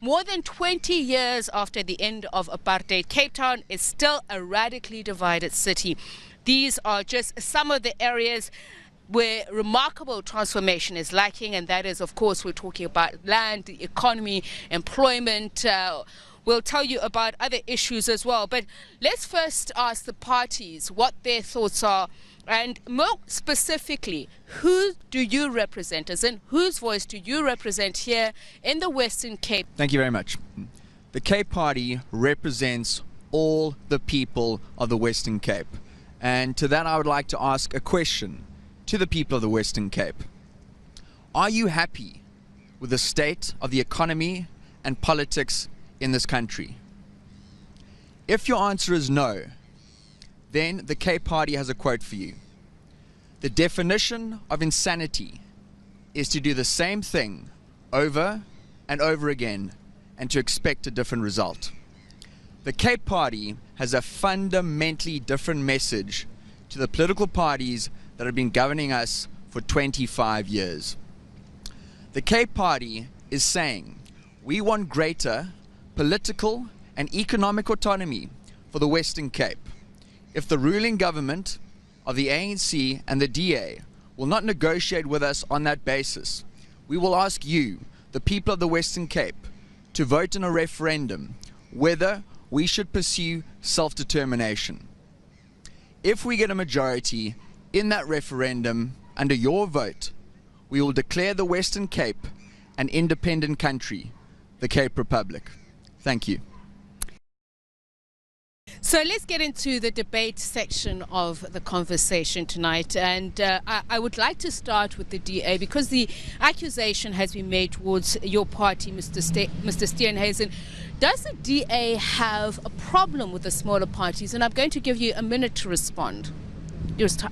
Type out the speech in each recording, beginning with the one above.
More than 20 years after the end of apartheid, Cape Town is still a radically divided city. These are just some of the areas where remarkable transformation is lacking, and that is, of course, we're talking about land, the economy, employment. We'll tell you about other issues as well. But let's first ask the parties what their thoughts are, and more specifically, who do you represent, as in whose voice do you represent here in the Western Cape? Thank you very much. The Cape Party represents all the people of the Western Cape. And to that I would like to ask a question to the people of the Western Cape. Are you happy with the state of the economy and politics in this country? If your answer is no, then the Cape Party has a quote for you. The definition of insanity is to do the same thing over and over again and to expect a different result. The Cape Party has a fundamentally different message to the political parties that have been governing us for 25 years. The Cape Party is saying we want greater political and economic autonomy for the Western Cape. If the ruling government of the ANC and the DA will not negotiate with us on that basis, we will ask you, the people of the Western Cape, to vote in a referendum whether we should pursue self-determination. If we get a majority in that referendum under your vote, we will declare the Western Cape an independent country, the Cape Republic. Thank you. So let's get into the debate section of the conversation tonight, and I would like to start with the DA because the accusation has been made towards your party, Mr. Steenhuizen. Does the DA have a problem with the smaller parties? And I'm going to give you a minute to respond.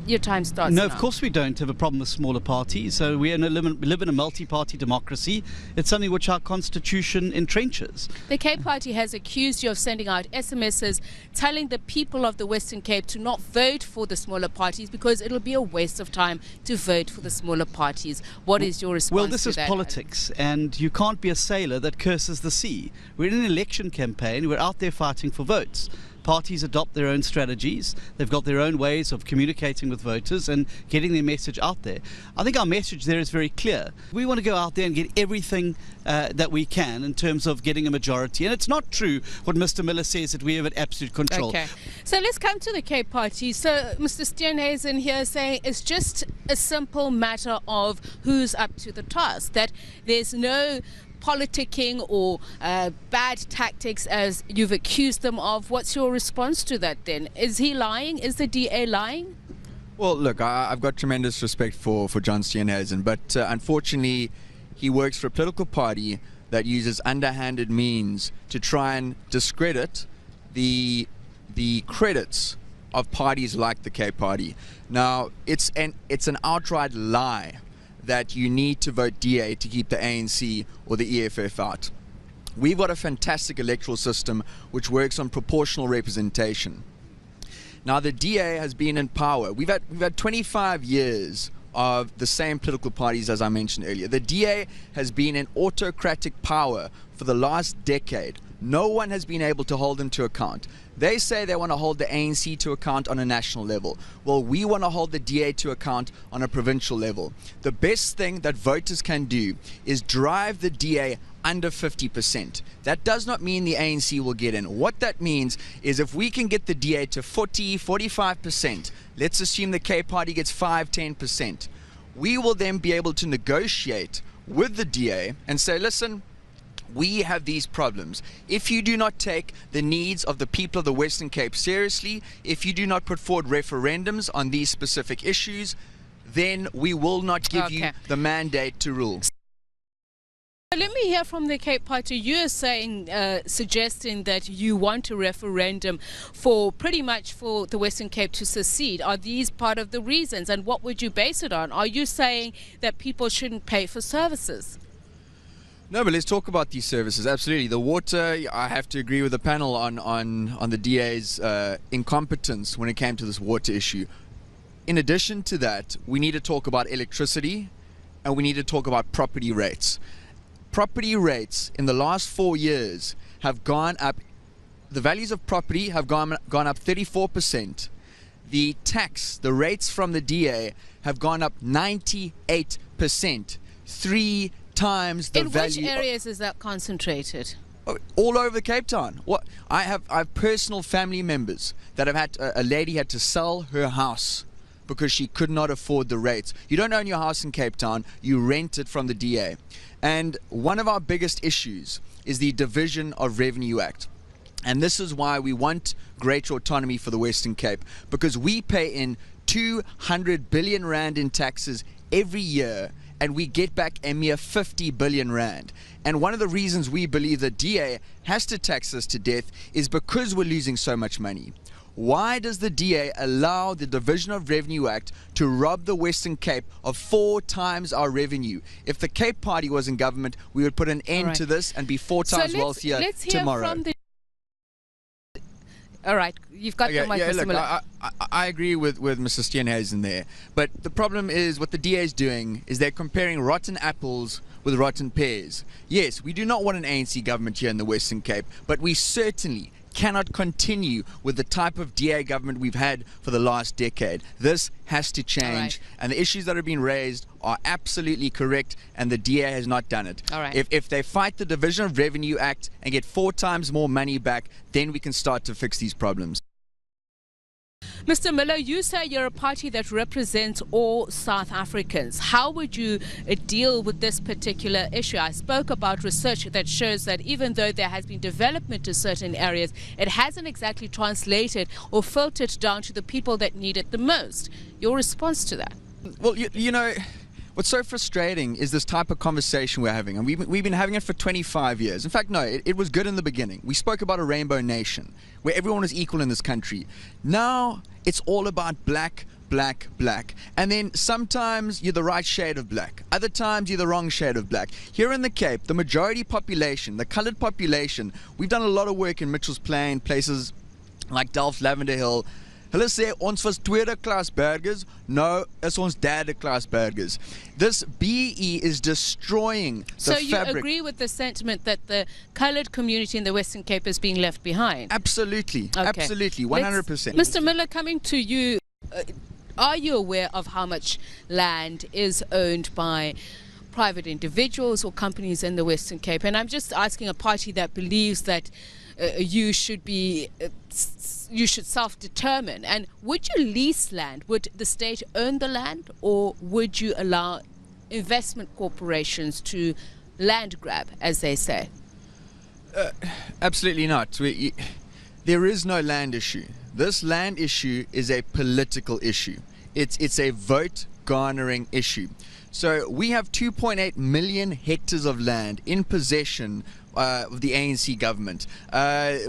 Your time starts No, now. of course we don't have a problem with smaller parties. So we live in a multi-party democracy. It's something which our constitution entrenches. The Cape Party has accused you of sending out SMSs telling the people of the Western Cape to not vote for the smaller parties because it'll be a waste of time to vote for the smaller parties. What is your response to that? Well, this is politics, and you can't be a sailor that curses the sea. We're in an election campaign. We're out there fighting for votes. Parties adopt their own strategies. They've got their own ways of communicating with voters and getting their message out there. I think our message there is very clear. We want to go out there and get everything that we can in terms of getting a majority. And it's not true what Mr. Miller says that we have absolute control. Okay. So let's come to the Cape Party. So Mr. Steenhuizen here saying it's just a simple matter of who's up to the task, that there's no politicking or bad tactics as you've accused them of. What's your response to that then? Is he lying? Is the DA lying? Well, look, I've got tremendous respect for John Steenhuizen, but unfortunately he works for a political party that uses underhanded means to try and discredit the credits of parties like the Cape Party. Now, it's an outright lie that you need to vote DA to keep the ANC or the EFF out. We've got a fantastic electoral system which works on proportional representation. Now, the DA has been in power. We've had 25 years of the same political parties as I mentioned earlier. The DA has been in autocratic power for the last decade. No one has been able to hold them to account. They say they want to hold the ANC to account on a national level. Well, we want to hold the DA to account on a provincial level. The best thing that voters can do is drive the DA under 50%. That does not mean the ANC will get in. What that means is if we can get the DA to 40, 45%, let's assume the Cape Party gets 5, 10%, we will then be able to negotiate with the DA and say, listen, we have these problems. If you do not take the needs of the people of the Western Cape seriously, if you do not put forward referendums on these specific issues, then we will not give you the mandate to rule. Let me hear from the Cape Party. You're saying, suggesting that you want a referendum for pretty much for the Western Cape to secede. Are these part of the reasons? And what would you base it on? Are you saying that people shouldn't pay for services? No, but let's talk about these services. Absolutely. The water, I have to agree with the panel on the DA's incompetence when it came to this water issue. In addition to that, we need to talk about electricity and we need to talk about property rates. property rates in the last 4 years have gone up. The values of property have gone up 34%. The rates from the DA have gone up 98%. 3 times the value. In which areas is that concentrated? All over Cape Town. I have personal family members that have had, a lady had to sell her house because she could not afford the rates. You don't own your house in Cape Town, you rent it from the DA. And one of our biggest issues is the Division of Revenue Act. And this is why we want greater autonomy for the Western Cape, because we pay in 200 billion rand in taxes every year, and we get back a mere 50 billion rand. And one of the reasons we believe the DA has to tax us to death is because we're losing so much money. Why does the DA allow the Division of Revenue Act to rob the Western Cape of 4 times our revenue? If the Cape Party was in government, we would put an end to this and be 4 times wealthier tomorrow. All right, you've got the mic, Mr. Look, Miller. I agree with Mr. Steenhuizen there, but the problem is what the DA is doing is they're comparing rotten apples with rotten pears. Yes, we do not want an ANC government here in the Western Cape, but we certainly cannot continue with the type of DA government we've had for the last decade. This has to change, and the issues that are being raised are absolutely correct, and the DA has not done it. All right. If they fight the Division of Revenue Act and get 4 times more money back, then we can start to fix these problems. Mr. Miller, you say you're a party that represents all South Africans. How would you deal with this particular issue? I spoke about research that shows that even though there has been development to certain areas, it hasn't exactly translated or filtered down to the people that need it the most. Your response to that? Well, you know, what's so frustrating is this type of conversation we're having, and we've been having it for 25 years. In fact, no, it was good in the beginning. We spoke about a rainbow nation where everyone is equal in this country. Now it's all about black, black, black. And then sometimes you're the right shade of black. Other times you're the wrong shade of black. Here in the Cape, the majority population, the colored population, we've done a lot of work in Mitchell's Plain, places like Delft, Lavender Hill. Hulle sê ons was tweede klas burgers, nou is ons derde klas burgers. This BE is destroying the fabric. So you agree with the sentiment that the coloured community in the Western Cape is being left behind? Absolutely, okay. Absolutely, 100%. Mr. Miller, coming to you, are you aware of how much land is owned by private individuals or companies in the Western Cape? And I'm just asking a party that believes that you should self-determine. And would you lease land? Would the state own the land, or would you allow investment corporations to land grab, as they say? Absolutely not. There is no land issue. This land issue is a political issue. It's a vote garnering issue. So we have 2.8 million hectares of land in possession of the ANC government.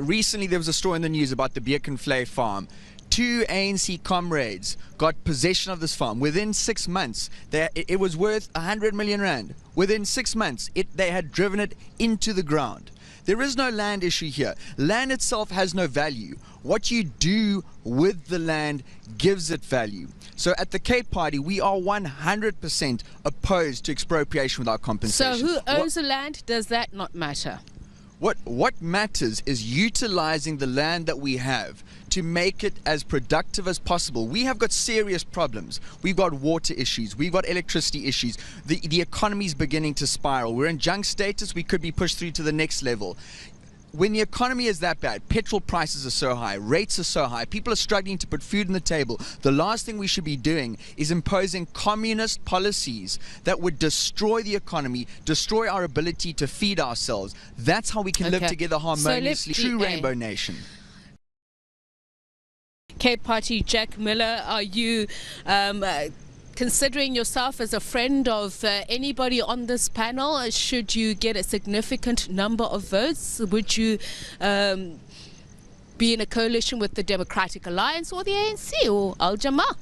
Recently there was a story in the news about the Beacon-Flay farm. 2 ANC comrades got possession of this farm. Within 6 months, it was worth 100 million rand. Within 6 months, they had driven it into the ground. There is no land issue here. Land itself has no value. What you do with the land gives it value. So at the Cape Party, we are 100% opposed to expropriation without compensation. So who owns the land? Does that not matter? What matters is utilizing the land that we have to make it as productive as possible. We have got serious problems. We've got water issues. We've got electricity issues. The economy is beginning to spiral. We're in junk status. We could be pushed through to the next level. When the economy is that bad, petrol prices are so high, rates are so high, people are struggling to put food on the table, the last thing we should be doing is imposing communist policies that would destroy the economy, destroy our ability to feed ourselves. That's how we can live together harmoniously. True rainbow nation. Cape Party, Jack Miller, are you considering yourself as a friend of anybody on this panel? Should you get a significant number of votes, would you be in a coalition with the Democratic Alliance or the ANC or Al-Jama?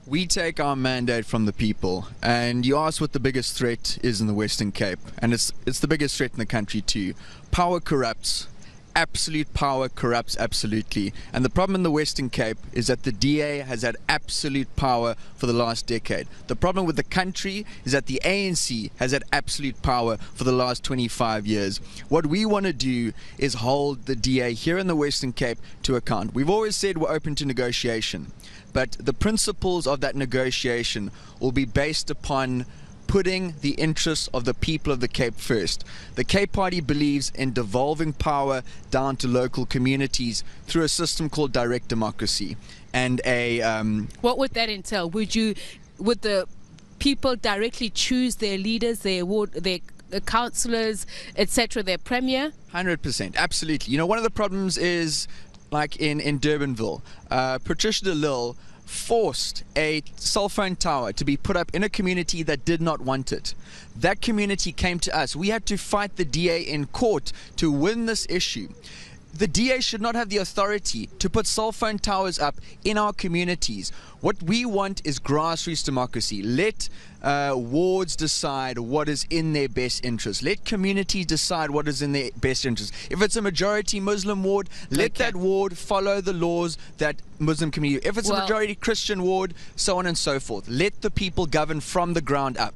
We take our mandate from the people, and you asked what the biggest threat is in the Western Cape, and it's the biggest threat in the country too. Power corrupts, absolute power corrupts absolutely. And the problem in the Western Cape is that the DA has had absolute power for the last decade. The problem with the country is that the ANC has had absolute power for the last 25 years. What we want to do is hold the DA here in the Western Cape to account. We've always said we're open to negotiation, but the principles of that negotiation will be based upon putting the interests of the people of the Cape first. The Cape Party believes in devolving power down to local communities through a system called direct democracy. And what would that entail? Would the people directly choose their leaders, their councillors, etc., their premier? 100%, absolutely. You know, one of the problems is, like in Durbanville, Patricia de Lille forced a cell phone tower to be put up in a community that did not want it. That community came to us. We had to fight the DA in court to win this issue. The DA should not have the authority to put cell phone towers up in our communities. What we want is grassroots democracy. Let wards decide what is in their best interest. Let communities decide what is in their best interest. If it's a majority Muslim ward, let that ward follow the laws that Muslim community. If it's a majority Christian ward, so on and so forth. Let the people govern from the ground up.